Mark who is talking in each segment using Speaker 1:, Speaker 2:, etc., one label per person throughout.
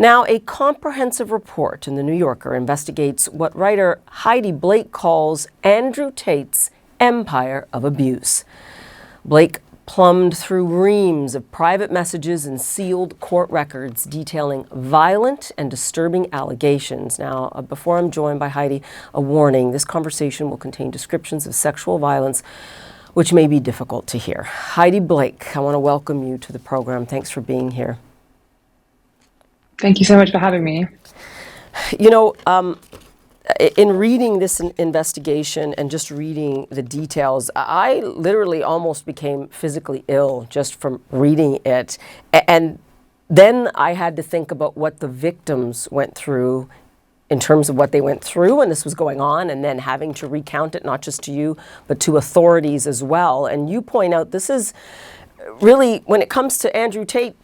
Speaker 1: Now, a comprehensive report in The New Yorker investigates what writer Heidi Blake calls Andrew Tate's empire of abuse. Blake plumbed through reams of private messages and sealed court records detailing violent and disturbing allegations. Now, before I'm joined by Heidi, a warning: this conversation will contain descriptions of sexual violence which may be difficult to hear. Heidi Blake, I want to welcome you to the program. Thanks for being here.
Speaker 2: Thank you so much for having me.
Speaker 1: You know, in reading this investigation and just reading the details, I literally almost became physically ill just from reading it. And then I had to think about what the victims went through in terms of what they went through when this was going on, and then having to recount it not just to you, but to authorities as well. And you point out this is really, when it comes to Andrew Tate,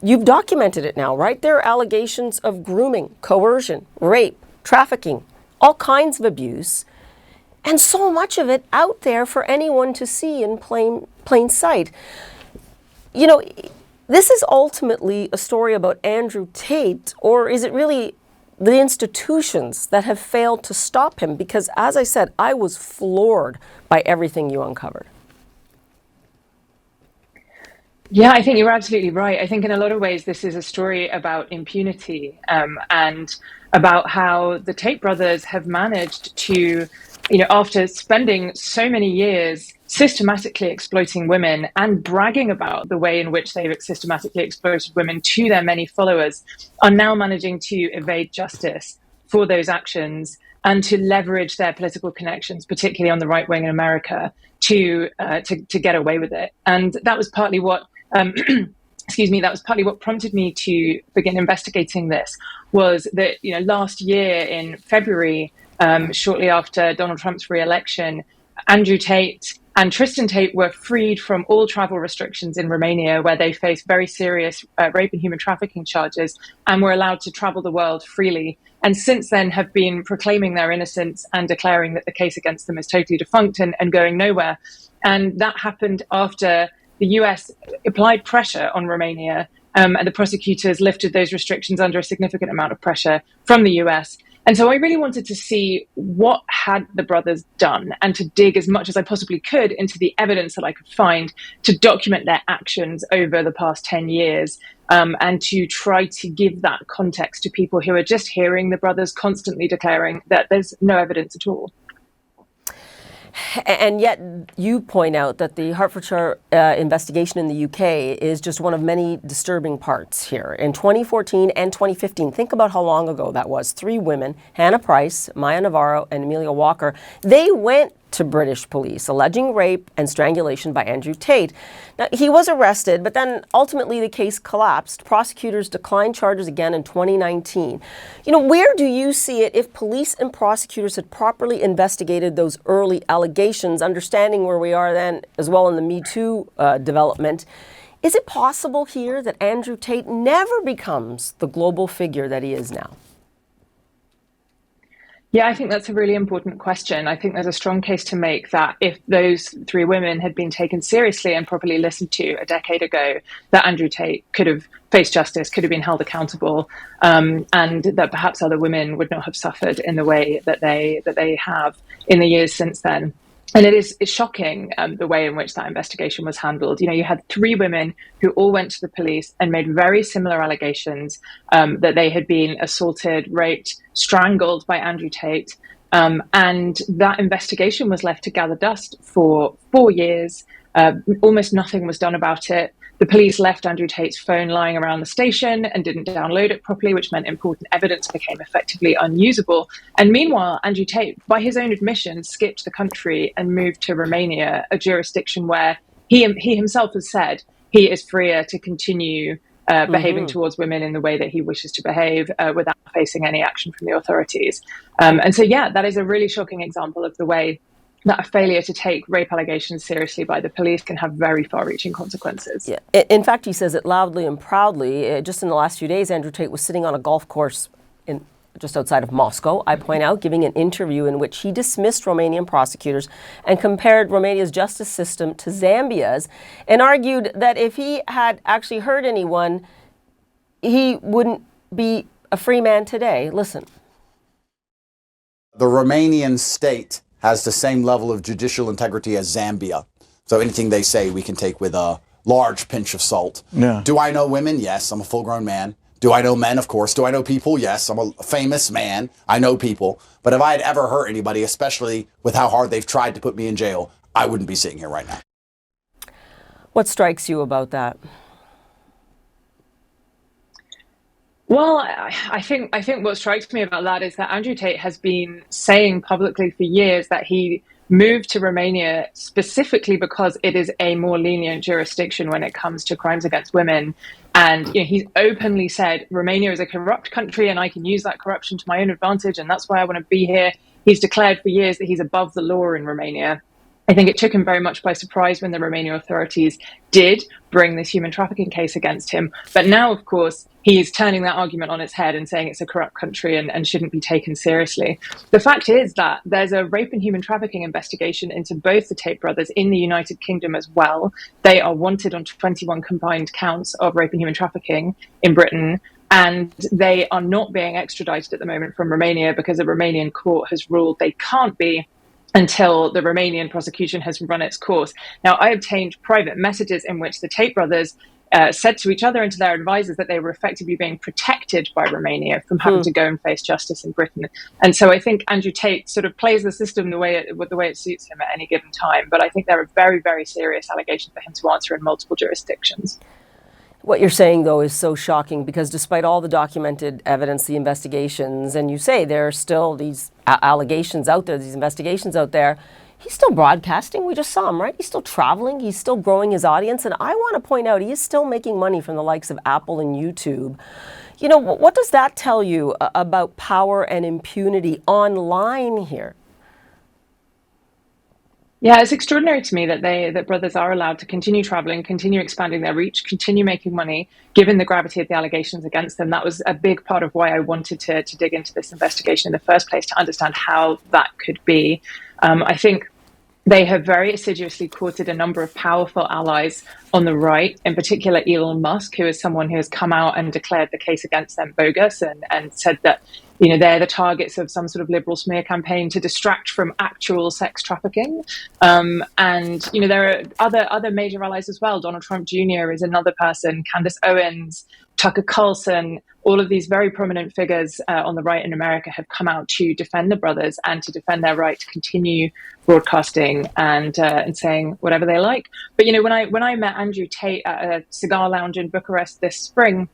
Speaker 1: you've documented it now, right? There are allegations of grooming, coercion, rape, trafficking, all kinds of abuse, and so much of it out there for anyone to see in plain sight. You know, this is ultimately a story about Andrew Tate, or is it really the institutions that have failed to stop him? Because, as I said, I was floored by everything you uncovered.
Speaker 2: Yeah, I think you're absolutely right. I think in a lot of ways, this is a story about impunity and about how the Tate brothers have managed to, after spending so many years systematically exploiting women and bragging about the way in which they've systematically exploited women to their many followers, are now managing to evade justice for those actions and to leverage their political connections, particularly on the right wing in America, to get away with it. And that was partly what that was partly what prompted me to begin investigating this. Was that, last year in February, shortly after Donald Trump's re-election, Andrew Tate and Tristan Tate were freed from all travel restrictions in Romania, where they faced very serious rape and human trafficking charges, and were allowed to travel the world freely. And since then have been proclaiming their innocence and declaring that the case against them is totally defunct and going nowhere. And that happened after the US applied pressure on Romania, and the prosecutors lifted those restrictions under a significant amount of pressure from the US. And so I really wanted to see what had the brothers done, and to dig as much as I possibly could into the evidence that I could find to document their actions over the past 10 years, and to try to give that context to people who are just hearing the brothers constantly declaring that there's no evidence at all.
Speaker 1: And yet you point out that the Hertfordshire investigation in the UK is just one of many disturbing parts here. In 2014 and 2015, think about how long ago that was. 3 women, Hannah Price, Maya Navarro, and Amelia Walker, they went to British police alleging rape and strangulation by Andrew Tate. Now, he was arrested, but then ultimately the case collapsed. Prosecutors declined charges again in 2019. Where do you see it if police and prosecutors had properly investigated those early allegations, understanding where we are then as well in the Me Too development? Is it possible here that Andrew Tate never becomes the global figure that he is now?
Speaker 2: Yeah, I think that's a really important question. I think there's a strong case to make that if those 3 women had been taken seriously and properly listened to a decade ago, that Andrew Tate could have faced justice, could have been held accountable, and that perhaps other women would not have suffered in the way that they have in the years since then. And it's shocking the way in which that investigation was handled. You had 3 women who all went to the police and made very similar allegations that they had been assaulted, raped, strangled by Andrew Tate. And that investigation was left to gather dust for 4 years. Almost nothing was done about it. The police left Andrew Tate's phone lying around the station and didn't download it properly, which meant important evidence became effectively unusable. And meanwhile, Andrew Tate, by his own admission, skipped the country and moved to Romania, a jurisdiction where he himself has said he is freer to continue behaving towards women in the way that he wishes to behave without facing any action from the authorities. And so, yeah, that is a really shocking example of the way that a failure to take rape allegations seriously by the police can have very far-reaching consequences.
Speaker 1: Yeah. In fact, he says it loudly and proudly. Just in the last few days, Andrew Tate was sitting on a golf course just outside of Moscow, I point out, giving an interview in which he dismissed Romanian prosecutors and compared Romania's justice system to Zambia's, and argued that if he had actually hurt anyone, he wouldn't be a free man today. Listen.
Speaker 3: The Romanian state has the same level of judicial integrity as Zambia. So anything they say we can take with a large pinch of salt.
Speaker 4: Yeah.
Speaker 3: Do I know women? Yes, I'm a full-grown man. Do I know men? Of course. Do I know people? Yes, I'm a famous man. I know people. But if I had ever hurt anybody, especially with how hard they've tried to put me in jail, I wouldn't be sitting here right now.
Speaker 1: What strikes you about that?
Speaker 2: Well, I think what strikes me about that is that Andrew Tate has been saying publicly for years that he moved to Romania specifically because it is a more lenient jurisdiction when it comes to crimes against women. And he's openly said Romania is a corrupt country and I can use that corruption to my own advantage, and that's why I want to be here. He's declared for years that he's above the law in Romania. I think it took him very much by surprise when the Romanian authorities did bring this human trafficking case against him. But now, of course, he's turning that argument on its head and saying it's a corrupt country and shouldn't be taken seriously. The fact is that there's a rape and human trafficking investigation into both the Tate brothers in the United Kingdom as well. They are wanted on 21 combined counts of rape and human trafficking in Britain. And they are not being extradited at the moment from Romania because the Romanian court has ruled they can't be until the Romanian prosecution has run its course. Now, I obtained private messages in which the Tate brothers said to each other and to their advisors that they were effectively being protected by Romania from having to go and face justice in Britain. And so I think Andrew Tate sort of plays the system the way it suits him at any given time. But I think there are very, very serious allegations for him to answer in multiple jurisdictions.
Speaker 1: What you're saying, though, is so shocking because despite all the documented evidence, the investigations, and you say there are still these allegations out there, these investigations out there, he's still broadcasting. We just saw him, right? He's still traveling. He's still growing his audience. And I want to point out, he is still making money from the likes of Apple and YouTube. You know, what does that tell you about power and impunity online here?
Speaker 2: Yeah, it's extraordinary to me that brothers are allowed to continue traveling, continue expanding their reach, continue making money, given the gravity of the allegations against them. That was a big part of why I wanted to dig into this investigation in the first place, to understand how that could be. I think they have very assiduously courted a number of powerful allies on the right, in particular Elon Musk, who is someone who has come out and declared the case against them bogus and said that they're the targets of some sort of liberal smear campaign to distract from actual sex trafficking. And there are other major allies as well. Donald Trump Jr. is another person, Candace Owens, Tucker Carlson. All of these very prominent figures on the right in America have come out to defend the brothers and to defend their right to continue broadcasting and saying whatever they like. But when I met Andrew Tate at a cigar lounge in Bucharest this spring,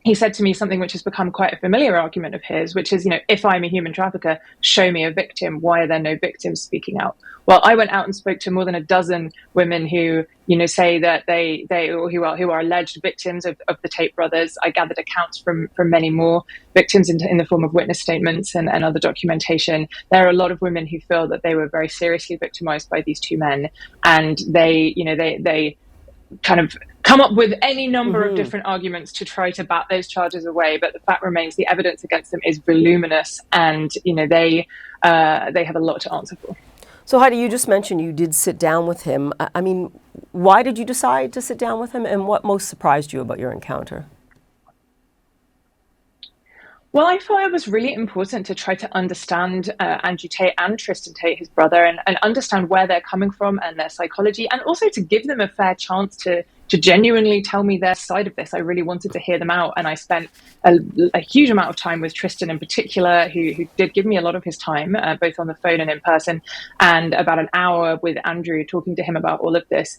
Speaker 2: he said to me something which has become quite a familiar argument of his, which is, if I'm a human trafficker, show me a victim. Why are there no victims speaking out? Well, I went out and spoke to more than a dozen women who, say that who are alleged victims of the Tate brothers. I gathered accounts from many more victims in the form of witness statements and other documentation. There are a lot of women who feel that they were very seriously victimized by these two men, and they kind of come up with any number of different arguments to try to bat those charges away. But the fact remains, the evidence against them is voluminous, and they have a lot to answer for.
Speaker 1: So Heidi, you just mentioned you did sit down with him. I mean, why did you decide to sit down with him, and what most surprised you about your encounter?
Speaker 2: Well, I thought it was really important to try to understand Andrew Tate and Tristan Tate, his brother, and understand where they're coming from and their psychology, and also to give them a fair chance to genuinely tell me their side of this. I really wanted to hear them out, and I spent a huge amount of time with Tristan in particular, who did give me a lot of his time, both on the phone and in person, and about an hour with Andrew talking to him about all of this.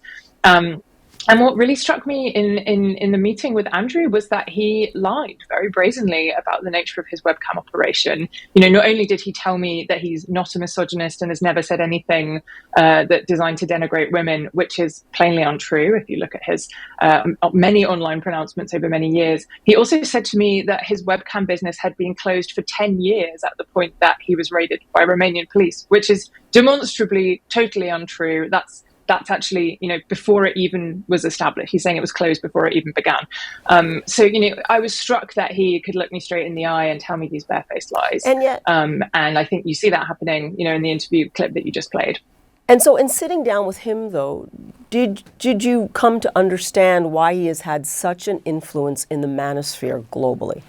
Speaker 2: And what really struck me in the meeting with Andrew was that he lied very brazenly about the nature of his webcam operation. Not only did he tell me that he's not a misogynist and has never said anything that designed to denigrate women, which is plainly untrue if you look at his many online pronouncements over many years. He also said to me that his webcam business had been closed for 10 years at the point that he was raided by Romanian police, which is demonstrably totally untrue. That's actually, before it even was established. He's saying it was closed before it even began. So, I was struck that he could look me straight in the eye and tell me these barefaced lies.
Speaker 1: And yet,
Speaker 2: and I think you see that happening, in the interview clip that you just played.
Speaker 1: And so in sitting down with him, though, did you come to understand why he has had such an influence in the manosphere globally?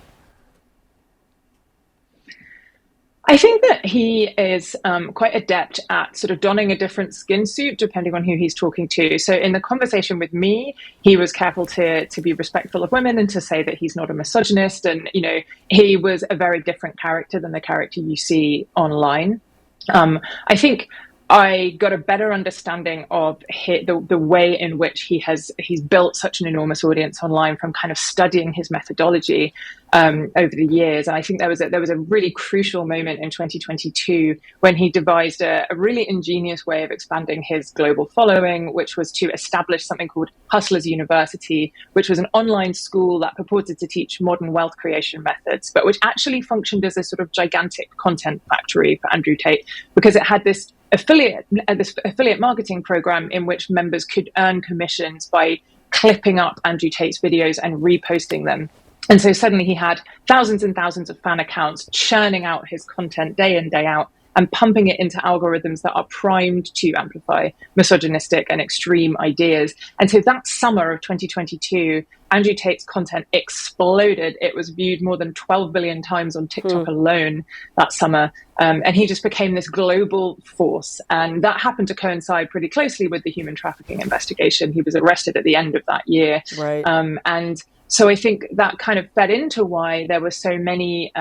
Speaker 2: I think that he is quite adept at sort of donning a different skin suit depending on who he's talking to. So in the conversation with me, he was careful to be respectful of women and to say that he's not a misogynist. And, you know, he was a very different character than the character you see online. I think I got a better understanding of the way in which he's built such an enormous audience online from kind of studying his methodology over the years. And I think there was a really crucial moment in 2022 when he devised a really ingenious way of expanding his global following, which was to establish something called Hustlers University, which was an online school that purported to teach modern wealth creation methods, but which actually functioned as a sort of gigantic content factory for Andrew Tate, because it had this affiliate marketing program in which members could earn commissions by clipping up Andrew Tate's videos and reposting them. And so suddenly he had thousands and thousands of fan accounts churning out his content day in, day out, and pumping it into algorithms that are primed to amplify misogynistic and extreme ideas. And so that summer of 2022, Andrew Tate's content exploded. It was viewed more than 12 billion times on TikTok alone that summer. And he just became this global force. And that happened to coincide pretty closely with the human trafficking investigation. He was arrested at the end of that year.
Speaker 1: Right.
Speaker 2: And so I think that kind of fed into why there were so many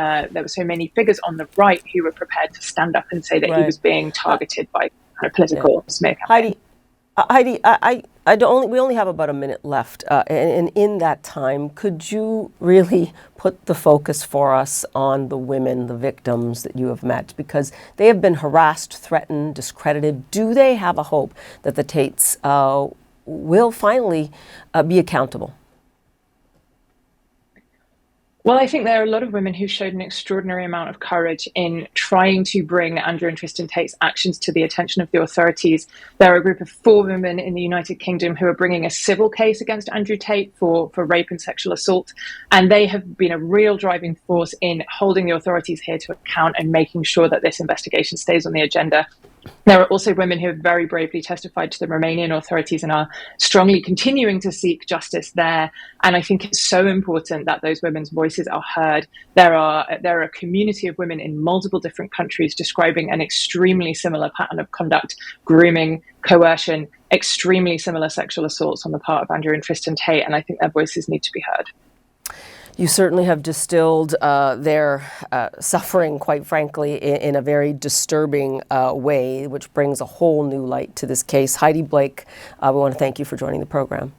Speaker 2: figures on the right who were prepared to stand up and say that he was being targeted by kind of political smear campaigns.
Speaker 1: Heidi, we only have about a minute left, and in that time, could you really put the focus for us on the women, the victims that you have met, because they have been harassed, threatened, discredited? Do they have a hope that the Tates will finally be accountable?
Speaker 2: Well, I think there are a lot of women who showed an extraordinary amount of courage in trying to bring Andrew and Tristan Tate's actions to the attention of the authorities. There are a group of 4 women in the United Kingdom who are bringing a civil case against Andrew Tate for rape and sexual assault. And they have been a real driving force in holding the authorities here to account and making sure that this investigation stays on the agenda. There are also women who have very bravely testified to the Romanian authorities and are strongly continuing to seek justice there. And I think it's so important that those women's voices are heard. There are a community of women in multiple different countries describing an extremely similar pattern of conduct, grooming, coercion, extremely similar sexual assaults on the part of Andrew and Tristan Tate. And I think their voices need to be heard.
Speaker 1: You certainly have distilled their suffering, quite frankly, in a very disturbing way, which brings a whole new light to this case. Heidi Blake, we want to thank you for joining the program.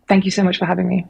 Speaker 2: Thank you so much for having me.